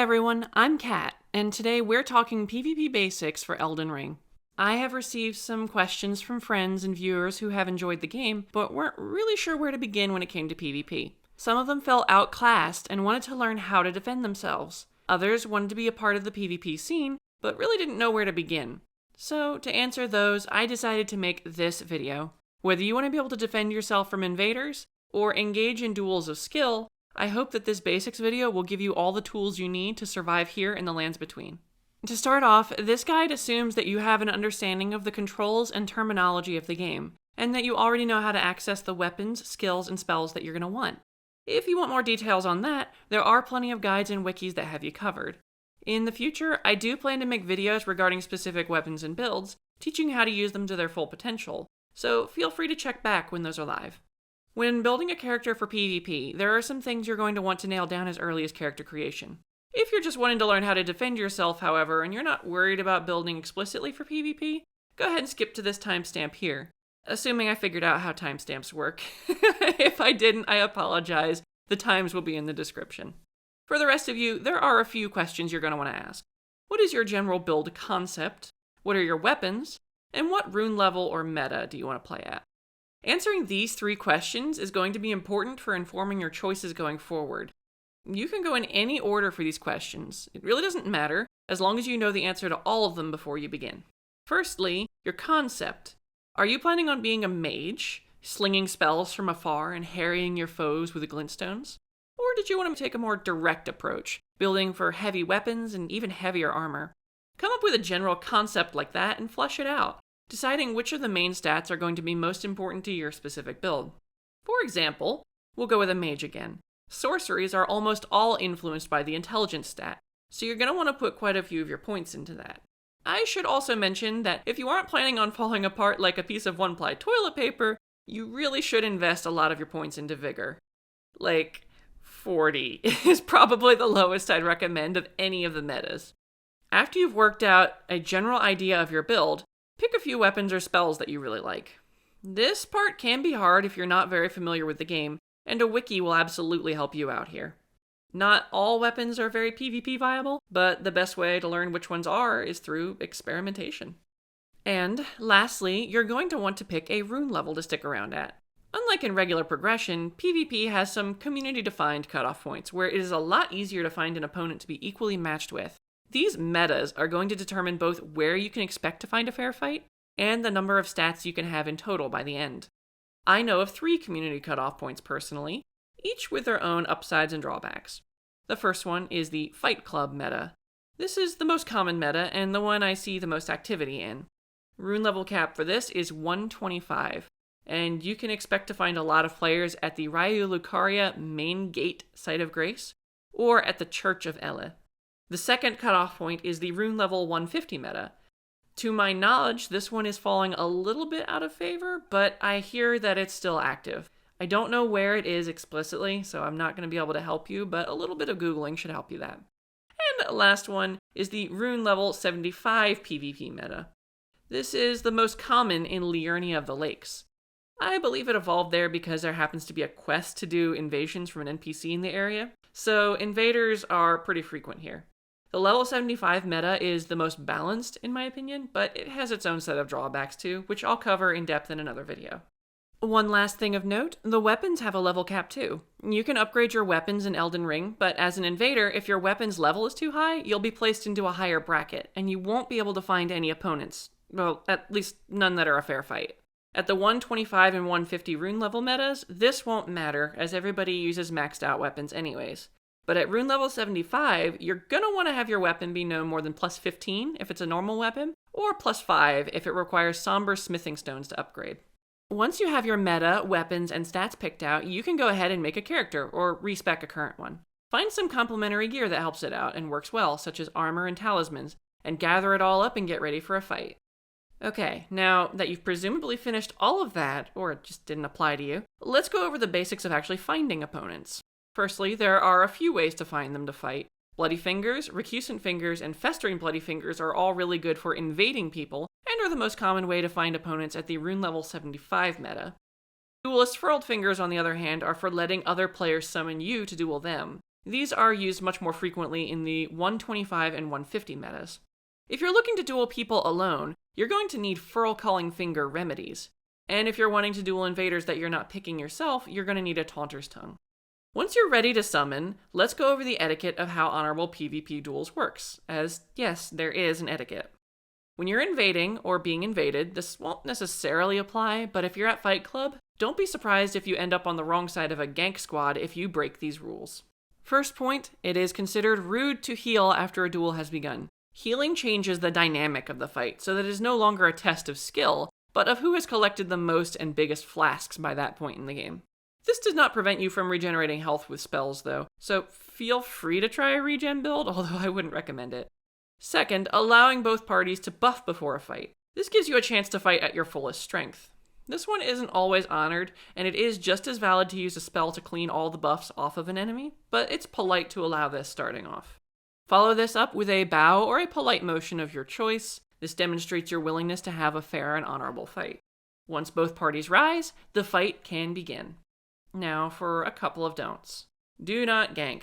everyone, I'm Kat, and today we're talking PvP basics for Elden Ring. I have received some questions from friends and viewers who have enjoyed the game, but weren't really sure where to begin when it came to PvP. Some of them felt outclassed and wanted to learn how to defend themselves. Others wanted to be a part of the PvP scene, but really didn't know where to begin. So, to answer those, I decided to make this video. Whether you want to be able to defend yourself from invaders, or engage in duels of skill, I hope that this basics video will give you all the tools you need to survive here in the lands between. To start off, this guide assumes that you have an understanding of the controls and terminology of the game, and that you already know how to access the weapons, skills, and spells that you're going to want. If you want more details on that, there are plenty of guides and wikis that have you covered. In the future, I do plan to make videos regarding specific weapons and builds, teaching how to use them to their full potential, so feel free to check back when those are live. When building a character for PvP, there are some things you're going to want to nail down as early as character creation. If you're just wanting to learn how to defend yourself, however, and you're not worried about building explicitly for PvP, go ahead and skip to this timestamp here, assuming I figured out how timestamps work. If I didn't, I apologize. The times will be in the description. For the rest of you, there are a few questions you're going to want to ask. What is your general build concept? What are your weapons? And what rune level or meta do you want to play at? Answering these three questions is going to be important for informing your choices going forward. You can go in any order for these questions. It really doesn't matter, as long as you know the answer to all of them before you begin. Firstly, your concept. Are you planning on being a mage, slinging spells from afar and harrying your foes with glintstones? Or did you want to take a more direct approach, building for heavy weapons and even heavier armor? Come up with a general concept like that and flesh it out, deciding which of the main stats are going to be most important to your specific build. For example, we'll go with a mage again. Sorceries are almost all influenced by the intelligence stat, so you're going to want to put quite a few of your points into that. I should also mention that if you aren't planning on falling apart like a piece of one-ply toilet paper, you really should invest a lot of your points into vigor. Like 40 is probably the lowest I'd recommend of any of the metas. After you've worked out a general idea of your build, pick a few weapons or spells that you really like. This part can be hard if you're not very familiar with the game, and a wiki will absolutely help you out here. Not all weapons are very PvP viable, but the best way to learn which ones are is through experimentation. And lastly, you're going to want to pick a rune level to stick around at. Unlike in regular progression, PvP has some community-defined cutoff points where it is a lot easier to find an opponent to be equally matched with. These metas are going to determine both where you can expect to find a fair fight and the number of stats you can have in total by the end. I know of 3 community cutoff points personally, each with their own upsides and drawbacks. The first one is the Fight Club meta. This is the most common meta and the one I see the most activity in. Rune level cap for this is 125, and you can expect to find a lot of players at the Ryu Lucaria main gate site of grace, or at the Church of Ele. The second cutoff point is the rune level 150 meta. To my knowledge, this one is falling a little bit out of favor, but I hear that it's still active. I don't know where it is explicitly, so I'm not going to be able to help you, but a little bit of Googling should help you that. And the last one is the rune level 75 PvP meta. This is the most common in Liurnia of the Lakes. I believe it evolved there because there happens to be a quest to do invasions from an NPC in the area, so invaders are pretty frequent here. The level 75 meta is the most balanced, in my opinion, but it has its own set of drawbacks too, which I'll cover in depth in another video. One last thing of note, the weapons have a level cap too. You can upgrade your weapons in Elden Ring, but as an invader, if your weapon's level is too high, you'll be placed into a higher bracket, and you won't be able to find any opponents. Well, at least none that are a fair fight. At the 125 and 150 rune level metas, this won't matter, as everybody uses maxed out weapons anyways. But at rune level 75, you're gonna want to have your weapon be no more than plus 15 if it's a normal weapon, or plus 5 if it requires somber smithing stones to upgrade. Once you have your meta, weapons, and stats picked out, you can go ahead and make a character, or respec a current one. Find some complementary gear that helps it out and works well, such as armor and talismans, and gather it all up and get ready for a fight. Okay, now that you've presumably finished all of that, or it just didn't apply to you, let's go over the basics of actually finding opponents. Firstly, there are a few ways to find them to fight. Bloody Fingers, Recusant Fingers, and Festering Bloody Fingers are all really good for invading people, and are the most common way to find opponents at the rune level 75 meta. Duelist Furled Fingers, on the other hand, are for letting other players summon you to duel them. These are used much more frequently in the 125 and 150 metas. If you're looking to duel people alone, you're going to need Furl Calling Finger remedies. And if you're wanting to duel invaders that you're not picking yourself, you're going to need a Taunter's Tongue. Once you're ready to summon, let's go over the etiquette of how honorable PvP duels works, as yes, there is an etiquette. When you're invading or being invaded, this won't necessarily apply, but if you're at Fight Club, don't be surprised if you end up on the wrong side of a gank squad if you break these rules. First point, it is considered rude to heal after a duel has begun. Healing changes the dynamic of the fight, so that it is no longer a test of skill, but of who has collected the most and biggest flasks by that point in the game. This does not prevent you from regenerating health with spells, though, so feel free to try a regen build, although I wouldn't recommend it. Second, allowing both parties to buff before a fight. This gives you a chance to fight at your fullest strength. This one isn't always honored, and it is just as valid to use a spell to clean all the buffs off of an enemy, but it's polite to allow this starting off. Follow this up with a bow or a polite motion of your choice. This demonstrates your willingness to have a fair and honorable fight. Once both parties rise, the fight can begin. Now for a couple of don'ts. Do not gank.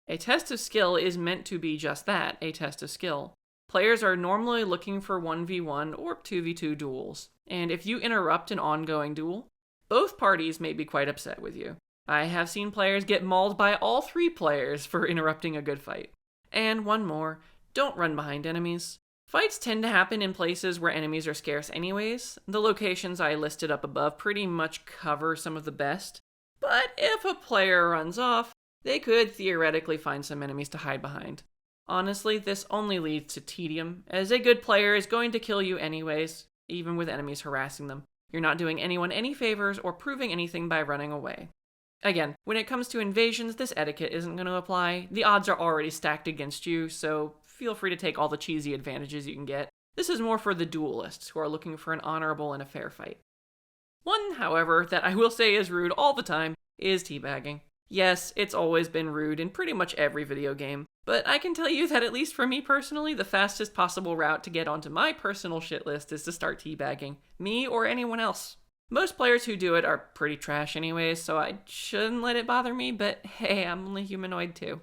A test of skill is meant to be just that, a test of skill. Players are normally looking for 1v1 or 2v2 duels, and if you interrupt an ongoing duel, both parties may be quite upset with you. I have seen players get mauled by all three players for interrupting a good fight. And one more, don't run behind enemies. Fights tend to happen in places where enemies are scarce anyways. The locations I listed up above pretty much cover some of the best. But if a player runs off, they could theoretically find some enemies to hide behind. Honestly, this only leads to tedium, as a good player is going to kill you anyways, even with enemies harassing them. You're not doing anyone any favors or proving anything by running away. Again, when it comes to invasions, this etiquette isn't going to apply. The odds are already stacked against you, so feel free to take all the cheesy advantages you can get. This is more for the duelists who are looking for an honorable and a fair fight. One, however, that I will say is rude all the time is teabagging. Yes, it's always been rude in pretty much every video game, but I can tell you that at least for me personally, the fastest possible route to get onto my personal shit list is to start teabagging, me or anyone else. Most players who do it are pretty trash anyways, so I shouldn't let it bother me, but hey, I'm only humanoid too.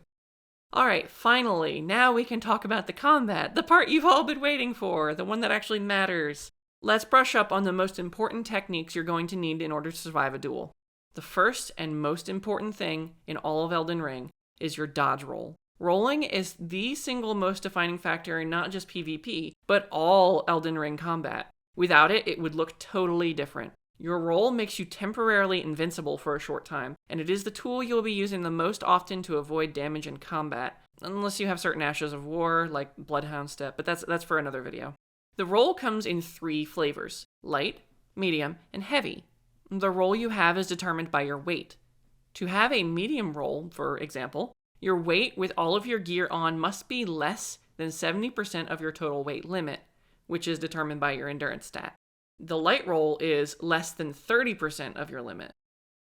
Alright, finally, now we can talk about the combat, the part you've all been waiting for, the one that actually matters. Let's brush up on the most important techniques you're going to need in order to survive a duel. The first and most important thing in all of Elden Ring is your dodge roll. Rolling is the single most defining factor in not just PvP, but all Elden Ring combat. Without it, it would look totally different. Your roll makes you temporarily invincible for a short time, and it is the tool you'll be using the most often to avoid damage in combat, unless you have certain Ashes of War, like Bloodhound Step, but that's for another video. The roll comes in 3 flavors: light, medium, and heavy. The roll you have is determined by your weight. To have a medium roll, for example, your weight with all of your gear on must be less than 70% of your total weight limit, which is determined by your endurance stat. The light roll is less than 30% of your limit.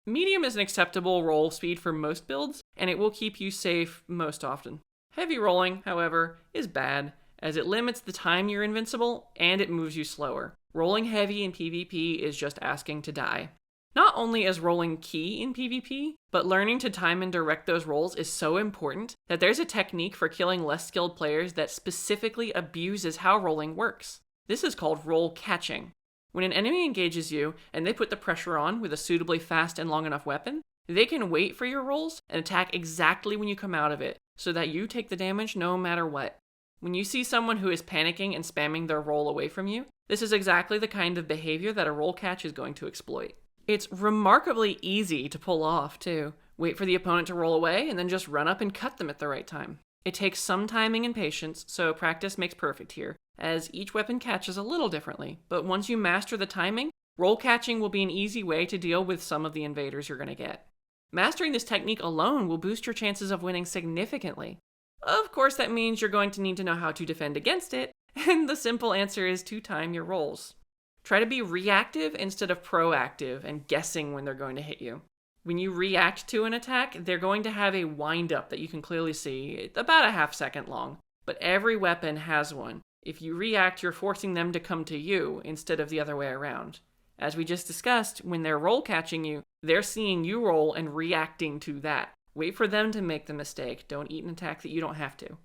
Medium is an acceptable roll speed for most builds, and it will keep you safe most often. Heavy rolling, however, is bad, as it limits the time you're invincible, and it moves you slower. Rolling heavy in PvP is just asking to die. Not only is rolling key in PvP, but learning to time and direct those rolls is so important that there's a technique for killing less skilled players that specifically abuses how rolling works. This is called roll catching. When an enemy engages you, and they put the pressure on with a suitably fast and long enough weapon, they can wait for your rolls and attack exactly when you come out of it, so that you take the damage no matter what. When you see someone who is panicking and spamming their roll away from you, this is exactly the kind of behavior that a roll catch is going to exploit. It's remarkably easy to pull off, too. Wait for the opponent to roll away, and then just run up and cut them at the right time. It takes some timing and patience, so practice makes perfect here, as each weapon catches a little differently, but once you master the timing, roll catching will be an easy way to deal with some of the invaders you're going to get. Mastering this technique alone will boost your chances of winning significantly. Of course, that means you're going to need to know how to defend against it, and the simple answer is to time your rolls. Try to be reactive instead of proactive and guessing when they're going to hit you. When you react to an attack, they're going to have a wind-up that you can clearly see, about a half second long. But every weapon has one. If you react, you're forcing them to come to you instead of the other way around. As we just discussed, when they're roll catching you, they're seeing you roll and reacting to that. Wait for them to make the mistake. Don't eat an attack that you don't have to.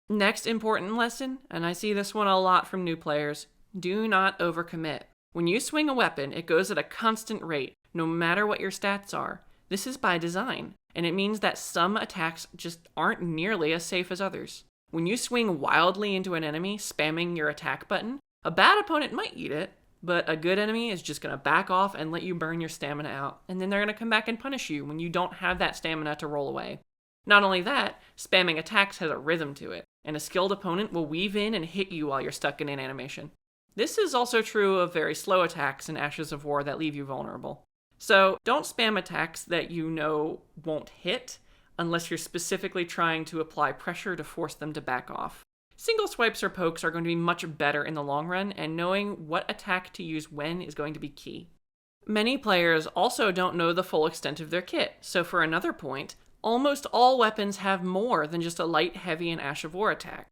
Next important lesson, and I see this one a lot from new players, do not overcommit. When you swing a weapon, it goes at a constant rate, no matter what your stats are. This is by design, and it means that some attacks just aren't nearly as safe as others. When you swing wildly into an enemy, spamming your attack button, a bad opponent might eat it, but a good enemy is just going to back off and let you burn your stamina out, and then they're going to come back and punish you when you don't have that stamina to roll away. Not only that, spamming attacks has a rhythm to it, and a skilled opponent will weave in and hit you while you're stuck in an animation. This is also true of very slow attacks in Ashes of War that leave you vulnerable. So don't spam attacks that you know won't hit unless you're specifically trying to apply pressure to force them to back off. Single swipes or pokes are going to be much better in the long run, and knowing what attack to use when is going to be key. Many players also don't know the full extent of their kit, so for another point, almost all weapons have more than just a light, heavy, and Ash of War attack.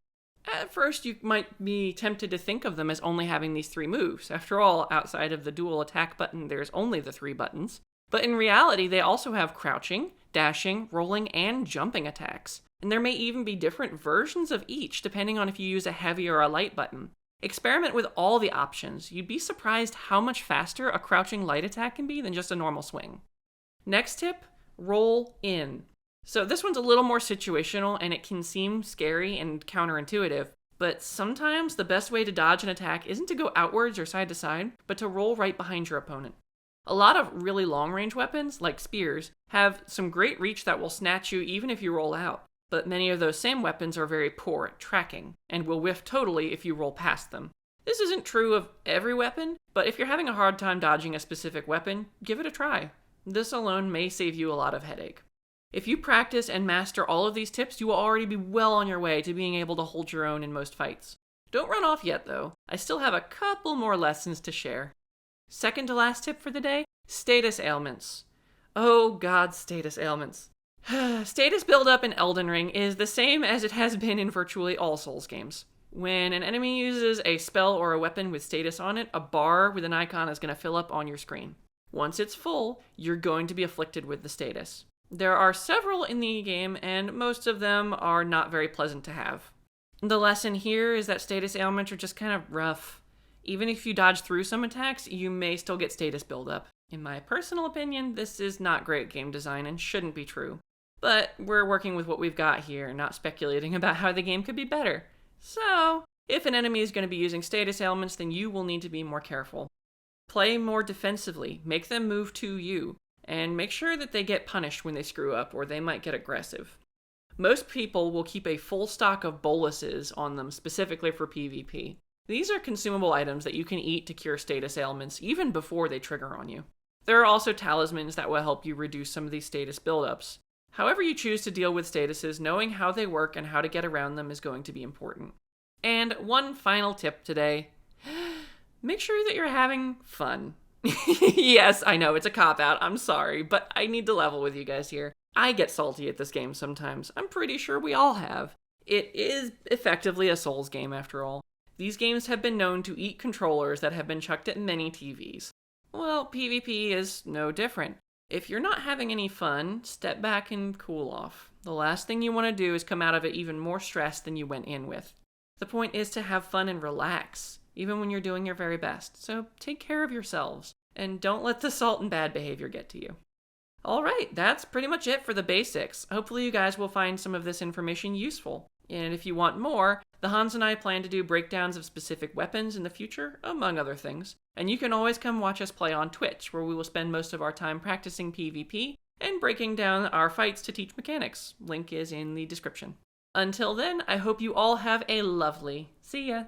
At first, you might be tempted to think of them as only having these 3 moves. After all, outside of the dual attack button, there's only the 3 buttons. But in reality, they also have crouching, dashing, rolling, and jumping attacks. And there may even be different versions of each, depending on if you use a heavy or a light button. Experiment with all the options. You'd be surprised how much faster a crouching light attack can be than just a normal swing. Next tip, roll in. So this one's a little more situational, and it can seem scary and counterintuitive, but sometimes the best way to dodge an attack isn't to go outwards or side to side, but to roll right behind your opponent. A lot of really long-range weapons, like spears, have some great reach that will snatch you even if you roll out, but many of those same weapons are very poor at tracking, and will whiff totally if you roll past them. This isn't true of every weapon, but if you're having a hard time dodging a specific weapon, give it a try. This alone may save you a lot of headache. If you practice and master all of these tips, you will already be well on your way to being able to hold your own in most fights. Don't run off yet, though. I still have a couple more lessons to share. Second to last tip for the day, status ailments. Oh god, status ailments. Status buildup in Elden Ring is the same as it has been in virtually all Souls games. When an enemy uses a spell or a weapon with status on it, a bar with an icon is going to fill up on your screen. Once it's full, you're going to be afflicted with the status. There are several in the game, and most of them are not very pleasant to have. The lesson here is that status ailments are just kind of rough. Even if you dodge through some attacks, you may still get status buildup. In my personal opinion, this is not great game design and shouldn't be true. But we're working with what we've got here, not speculating about how the game could be better. So, if an enemy is going to be using status ailments, then you will need to be more careful. Play more defensively, make them move to you, and make sure that they get punished when they screw up, or they might get aggressive. Most people will keep a full stock of boluses on them specifically for PvP. These are consumable items that you can eat to cure status ailments even before they trigger on you. There are also talismans that will help you reduce some of these status buildups. However you choose to deal with statuses, knowing how they work and how to get around them is going to be important. And one final tip today, make sure that you're having fun. Yes, I know, it's a cop-out, I'm sorry, but I need to level with you guys here. I get salty at this game sometimes. I'm pretty sure we all have. It is effectively a Souls game after all. These games have been known to eat controllers that have been chucked at many TVs. Well, PvP is no different. If you're not having any fun, step back and cool off. The last thing you want to do is come out of it even more stressed than you went in with. The point is to have fun and relax, even when you're doing your very best. So take care of yourselves, and don't let the salt and bad behavior get to you. Alright, that's pretty much it for the basics. Hopefully you guys will find some of this information useful. And if you want more, the Hans and I plan to do breakdowns of specific weapons in the future, among other things. And you can always come watch us play on Twitch, where we will spend most of our time practicing PvP and breaking down our fights to teach mechanics. Link is in the description. Until then, I hope you all have a lovely, see ya!